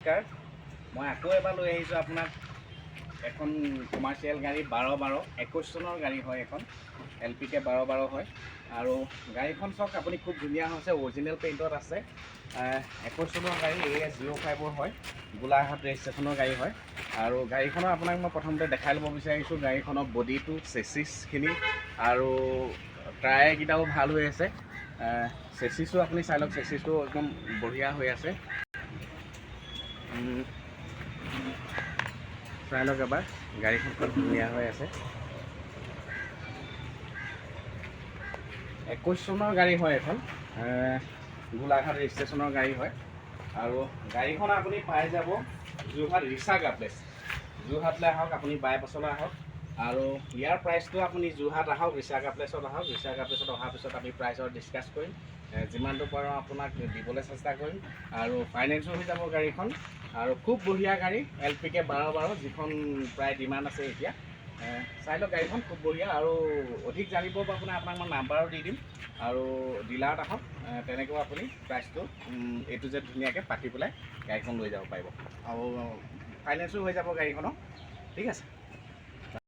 নমস্কাৰ, মই আকৌ এবাৰ লৈ আহিছোঁ আপোনাক এখন কমাৰ্চিয়েল গাড়ী 1212 21 চনৰ গাড়ী হয়। এখন LPK 1212 হয় আৰু গাড়ীখন চাওক আপুনি, খুব ধুনীয়া হৈছে, অৰিজিনেল পেইণ্টত আছে। 21 চনৰ গাড়ী AS05 হয়, গোলাঘাট ৰেজিষ্ট্ৰেশ্যনৰ গাড়ী হয়। আৰু গাড়ীখনৰ আপোনাক মই প্ৰথমতে দেখাই ল'ব বিচাৰিছোঁ গাড়ীখনৰ বডিটো, চেচিছখিনি আৰু টায়াৰকেইটাও ভাল হৈ আছে। চেচিছটো আপুনি চাই লওক, চেচিছটো একদম বঢ়িয়া হৈ আছে। চাই লওক এবাৰ, গাড়ীখন খুব ধুনীয়া হৈ আছে। 21 চনৰ গাড়ী হয় এখন, গোলাঘাট ৰেজিষ্ট্ৰেশ্যনৰ গাড়ী হয়। আৰু গাড়ীখন আপুনি পাই যাব যোৰহাট ৰিচাগা প্লেচ। যোৰহাটলৈ আহক, আপুনি বাইপাছলৈ আহক। আৰু ইয়াৰ প্ৰাইচটো আপুনি যোৰহাট আহক, ৰিচাগা প্লেচত আহক। ৰিচাগা প্লেচত অহাৰ পিছত আমি প্ৰাইচৰ ডিছকাছ কৰিম, যিমানটো পাৰোঁ আপোনাক দিবলৈ চেষ্টা কৰিম। আৰু ফাইনেন্সো হৈ যাব গাড়ীখন। আৰু খুব বঢ়িয়া গাড়ী, LPK 1212, যিখন প্ৰায় ডিমাণ্ড আছে এতিয়া। চাই লওক গাড়ীখন খুব বঢ়িয়া। আৰু অধিক জানিব আপোনাৰ আপোনাক মই নাম্বাৰো দি দিম। আৰু ডিলাৰত আহক, তেনেকৈও আপুনি প্ৰাইচটো A to Z ধুনীয়াকৈ পাতি পেলাই গাড়ীখন লৈ যাব পাৰিব। আৰু ফাইনেন্সো হৈ যাব গাড়ীখনৰ, ঠিক আছে।